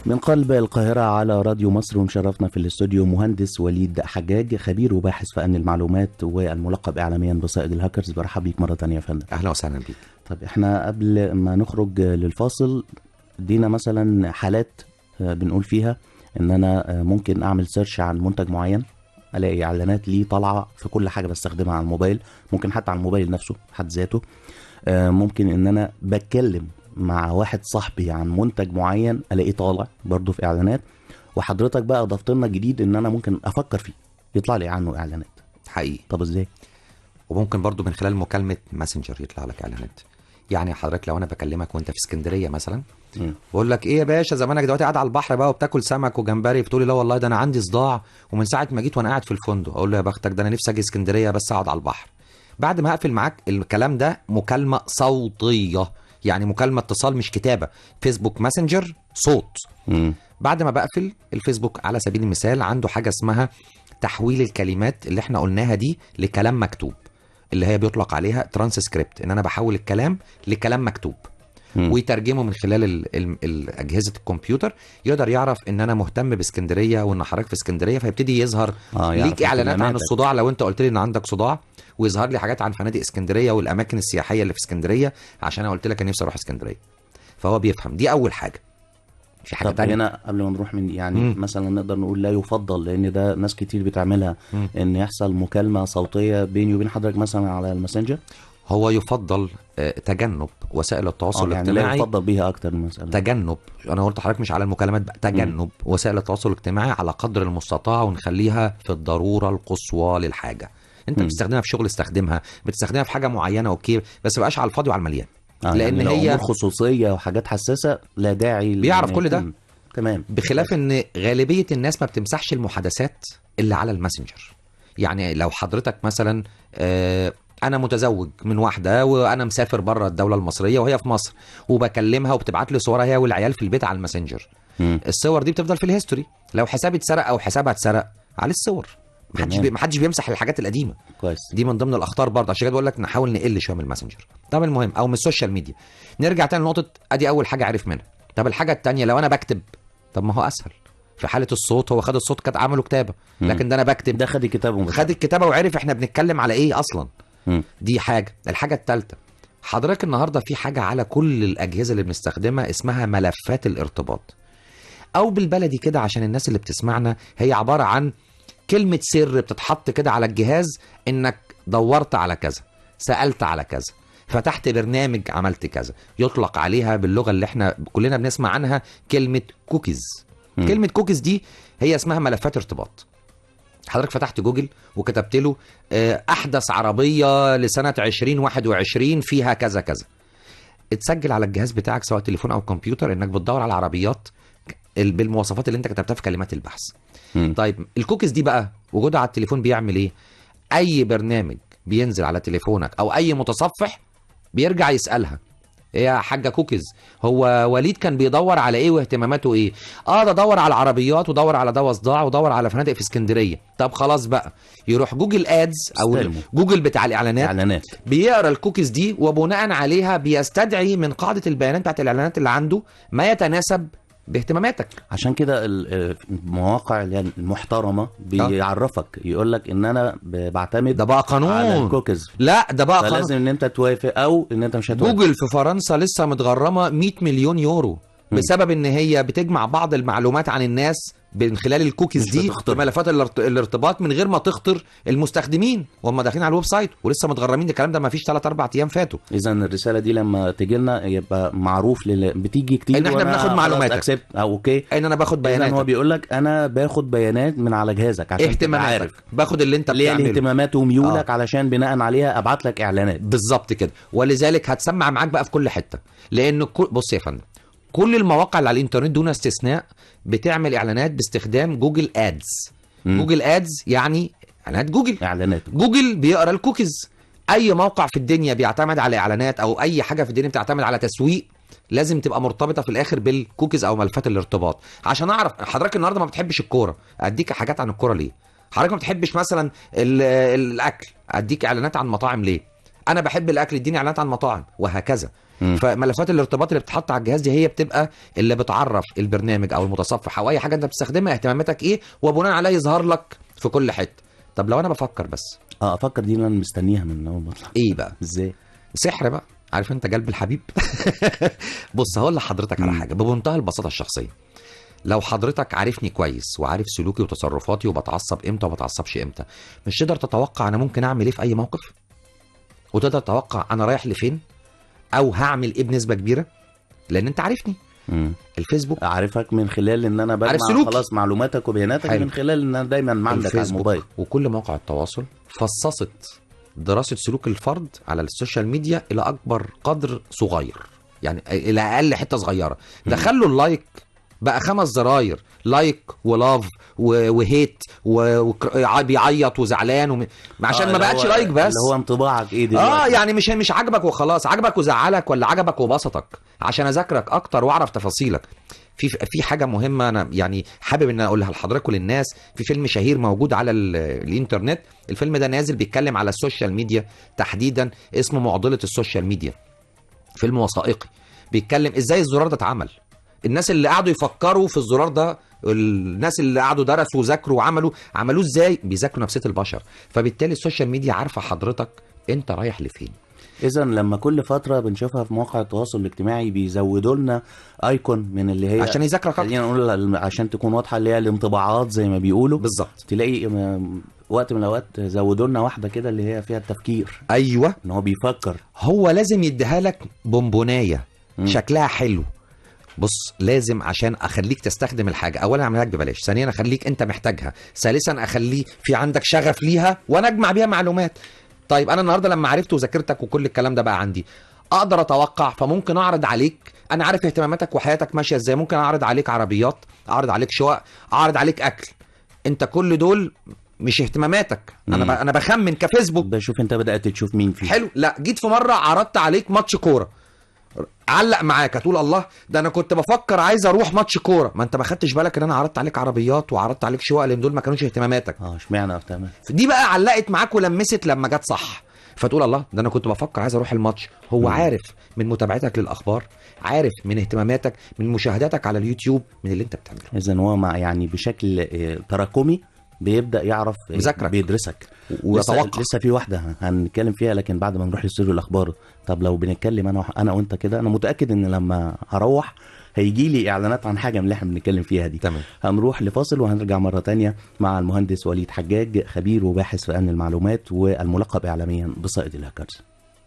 من قلب القاهرة على راديو مصر، ومشرفنا في الاستوديو مهندس وليد حجاج، خبير وباحث في أمن المعلومات والملقب إعلاميا بصائد الهاكرز. برحب بيك مرة تانية يا فندم. أهلا وسهلا بيك. طب احنا قبل ما نخرج للفاصل دينا مثلا حالات بنقول فيها ان انا ممكن اعمل سيرش عن منتج معين، الاقي اعلانات ليه طالعه في كل حاجه بستخدمها على الموبايل، ممكن حتى على الموبايل نفسه حد ذاته. ممكن ان انا بتكلم مع واحد صاحبي عن منتج معين الاقيه طالع برضه في اعلانات، وحضرتك بقى ضفت لنا جديد ان انا ممكن افكر فيه يطلع لي عنه اعلانات. حقيقي. طب ازاي؟ وممكن برضو من خلال مكالمة ماسنجر يطلع لك اعلانات. يعني حضرتك لو انا بكلمك وانت في اسكندرية مثلا، بقول لك ايه يا باشا زمانك دلوقتي قاعد على البحر بقى وبتاكل سمك وجمبري، بتقولي لا والله ده انا عندي صداع ومن ساعة ما جيت وانا قاعد في الفندق. اقول له يا بختك، ده انا نفسي اجي اسكندرية بس اقعد على البحر. بعد ما اقفل معاك الكلام ده مكالمة صوتية، يعني مكالمة اتصال مش كتابة. فيسبوك ماسنجر صوت. بعد ما بقفل الفيسبوك على سبيل المثال عنده حاجة اسمها تحويل الكلمات اللي احنا قلناها دي لكلام مكتوب، اللي هي بيطلق عليها ترانسكريبت، ان انا بحول الكلام لكلام مكتوب ويترجمه من خلال اجهزه الكمبيوتر. يقدر يعرف ان انا مهتم باسكندريه وان حضرتك في اسكندريه، فيبتدي يظهر ليك اعلانات عن الصداع لو انت قلت لي ان عندك صداع، ويظهر لي حاجات عن فنادق اسكندريه والاماكن السياحيه اللي في اسكندريه عشان انا قلت لك انا نفسي اروح اسكندريه. فهو بيفهم. دي اول حاجه. في حاجه تانية هنا قبل ما نروح من يعني مثلا نقدر نقول لا يفضل، لان ده ناس كتير بتعملها، ان يحصل مكالمه صوتيه بيني وبين حضرتك مثلا على الماسنجر. هو يفضل تجنب وسائل التواصل الاجتماعي. يعني لا يفضل بيها اكتر مثلا. تجنب، انا قلت لحضرتك مش على المكالمات بقى، تجنب وسائل التواصل الاجتماعي على قدر المستطاع، ونخليها في الضروره القصوى للحاجه. انت بتستخدمها في شغل استخدمها، بتستخدمها في حاجه معينه اوكي، بس ما بقاش على الفاضي وعلى المليان. لان يعني هي خصوصيه وحاجات حساسه لا داعي بيعرف كل ده. تمام. بخلاف ان غالبيه الناس ما بتمسحش المحادثات اللي على الماسنجر. يعني لو حضرتك مثلا انا متزوج من واحده وانا مسافر بره الدوله المصريه وهي في مصر، وبكلمها وبتبعت لي صورها هي والعيال في البيت على الماسنجر، الصور دي بتفضل في الهيستوري. لو حسابي اتسرق او حسابها اتسرق عليه الصور، محدش بيمسح الحاجات القديمه. كويس. دي من ضمن الاخطار برضه، عشان كده بقول لك نحاول نقل شويه من الماسنجر. طب المهم او من السوشيال ميديا. نرجع تاني لنقطه، ادي اول حاجه عرف منها. طب الحاجه الثانيه لو انا بكتب، طب ما هو اسهل. في حاله الصوت هو خد الصوت كانت عمله كتابه، لكن ده انا بكتب. ده خد الكتابه خد الكتابه وعرف احنا بنتكلم على ايه اصلا. دي حاجه. الحاجه الثالثه، حضرتك النهارده في حاجه على كل الاجهزه اللي بنستخدمها اسمها ملفات الارتباط، او بالبلدي كده عشان الناس اللي بتسمعنا، هي عباره عن كلمه سر بتتحط كده على الجهاز، انك دورت على كذا، سالت على كذا، فتحت برنامج عملت كذا. يطلق عليها باللغه اللي احنا كلنا بنسمع عنها كلمه كوكيز. كلمه كوكيز دي هي اسمها ملفات ارتباط. حضرتك فتحت جوجل وكتبت له احدث عربيه لسنه 2021 فيها كذا كذا، اتسجل على الجهاز بتاعك سواء تليفون او كمبيوتر انك بتدور على عربيات بالمواصفات اللي انت كتبتها في كلمات البحث. طيب الكوكيز دي بقى وجودها على التليفون بيعمل ايه؟ اي برنامج بينزل على تليفونك او اي متصفح بيرجع يسالها، ايه يا حاجه كوكيز، هو وليد كان بيدور على ايه واهتماماته ايه؟ ده دور على العربيات ودور على دواء صداع ودور على فنادق في اسكندريه. طب خلاص بقى، يروح جوجل ادز او جوجل بتاع الاعلانات بيقرا الكوكيز دي، وبناء عليها بيستدعي من قاعده البيانات بتاعت الاعلانات اللي عنده ما يتناسب باهتماماتك. عشان كده المواقع المحترمه بيعرفك يقول لك ان انا بعتمد ده بقى قانون على الكوكيز. لا ده بقى قانون، فلازم ان انت توافق او ان انت مش هتوافق. جوجل في فرنسا لسه متغرمه 100 مليون يورو بسبب ان هي بتجمع بعض المعلومات عن الناس من خلال الكوكيز دي في ملفات الارتباط من غير ما تخطر المستخدمين وهم داخلين على الويب سايت، ولسه متغرمين. الكلام ده ما فيش 3-4 ايام فاتوا. اذا الرساله دي لما تيجي لنا يبقى معروف بتيجي كتير ان احنا بناخد معلوماتك اوكي، ان انا باخد بياناتك. هو بيقول لك انا باخد بيانات من على جهازك عشان تبقى عارف، باخد اللي انت بتعمله، ليه اهتمامات وميولك علشان بناء عليها ابعت لك اعلانات. بالظبط كده. ولذلك هتسمع معاك بقى في كل حته، لان بص يا فندم، كل المواقع اللي على الانترنت دون استثناء بتعمل اعلانات باستخدام جوجل ادز. جوجل ادز يعني اعلانات اعلانات جوجل بيقرا الكوكيز. اي موقع في الدنيا بيعتمد على اعلانات او اي حاجه في الدنيا بتعتمد على تسويق لازم تبقى مرتبطه في الاخر بالكوكيز او ملفات الارتباط. عشان اعرف حضرتك النهارده ما بتحبش الكوره، اديك حاجات عن الكوره ليه؟ حضرتك ما بتحبش مثلا الاكل، اديك اعلانات عن مطاعم ليه؟ انا بحب الاكل، اديني اعلانات عن مطاعم، وهكذا. فملفات الارتباط اللي بتتحط على الجهاز دي هي بتبقى اللي بتعرف البرنامج او المتصفح او اي حاجه انت بتستخدمها اهتماماتك ايه، وبناء عليه يظهر لك في كل حته. طب لو انا بفكر بس، افكر دي اللي انا مستنيها من اول ما اطلع. ايه بقى؟ ازاي؟ سحر بقى، عارف انت قلب الحبيب. بص هقول لحضرتك على حاجه بمنتهى البساطه الشخصيه. لو حضرتك عارفني كويس وعارف سلوكي وتصرفاتي وبتعصب امتى وما بتعصبش امتى، مش تقدر تتوقع انا ممكن اعمل ايه في اي موقف، وتقدر تتوقع انا رايح لفين او هعمل ايه بنسبه كبيره، لان انت عارفني. الفيسبوك عارفك من خلال ان انا بجمع خلاص معلوماتك وبياناتك من خلال ان انا دايما عندك على الموبايل. وكل مواقع التواصل فصصت دراسه سلوك الفرد على السوشيال ميديا الى اكبر قدر صغير، يعني الى اقل حته صغيره. دخلوا اللايك بقى 5 زراير، لايك ولاف وهيت وبيعيط وزعلان عشان ما بقتش لايك بس، اللي هو انطباعك ايه دلوقتي. يعني مش عجبك وخلاص، عجبك وزعلك ولا عجبك وبسطك عشان اذاكرك اكتر واعرف تفاصيلك. في حاجه مهمه انا يعني حابب ان اقولها لحضرتك وللناس. في فيلم شهير موجود على الانترنت، الفيلم ده نازل بيتكلم على السوشيال ميديا تحديدا، اسمه معضله السوشيال ميديا. فيلم وثائقي بيتكلم ازاي الزرار ده اتعمل، الناس اللي قعدوا يفكروا في الزرار ده، الناس اللي قعدوا درسوا وذاكروا عملوه ازاي، بيذاكروا نفسيه البشر. فبالتالي السوشيال ميديا عارفه حضرتك انت رايح لفين. اذا لما كل فتره بنشوفها في مواقع التواصل الاجتماعي بيزودوا لنا ايكون من اللي هي عشان يذاكرك، خلينا نقول عشان تكون واضحه، اللي هي الانطباعات زي ما بيقولوا بالظبط. تلاقي وقت من الاوقات زودوا لنا واحده كده اللي هي فيها التفكير. ايوه، ان هو بيفكر، هو لازم يديها لك بونبونايه شكلها حلو. بص لازم عشان اخليك تستخدم الحاجه، اولا اعملها لك ببلاش، ثانيا اخليك انت محتاجها، ثالثا اخليه في عندك شغف ليها وانا اجمع بيها معلومات. طيب انا النهارده لما عرفت وذاكرتك وكل الكلام ده بقى عندي، اقدر اتوقع، فممكن اعرض عليك، انا عارف اهتماماتك وحياتك ماشيه ازاي، ممكن اعرض عليك عربيات، اعرض عليك شقق، اعرض عليك اكل. انت كل دول مش اهتماماتك، انا بخمن كفيسبوك، بشوف انت بدات تشوف مين فيه. حلو. لا جيت في مره عرضت عليك ماتش كوره، علق معاك، هتقول الله ده انا كنت بفكر عايز اروح ماتش كوره، ما انت ما خدتش بالك ان انا عرضت عليك عربيات وعرضت عليك شقق، لان دول ما كانوش اهتماماتك. اشمعنى تمام. دي بقى علقت معاك ولمست لما جت صح، فتقول الله ده انا كنت بفكر عايز اروح الماتش. هو عارف من متابعتك للاخبار، عارف من اهتماماتك، من مشاهداتك على اليوتيوب، من اللي انت بتعمله. اذا هو يعني بشكل تراكمي بيبدا يعرف مذاكرك، بيدرسك ويتوقع. لسه في واحده هنتكلم فيها، لكن بعد ما نروح لاستوديو الاخبار. طب لو بنتكلم انا وانت كده، انا متاكد ان لما هروح هيجي لي اعلانات عن حاجه من اللي احنا بنتكلم فيها دي. تمام. هنروح لفاصل وهنرجع مره تانية مع المهندس وليد حجاج، خبير وباحث في امن المعلومات والملقب اعلاميا بصائد الهاكرز.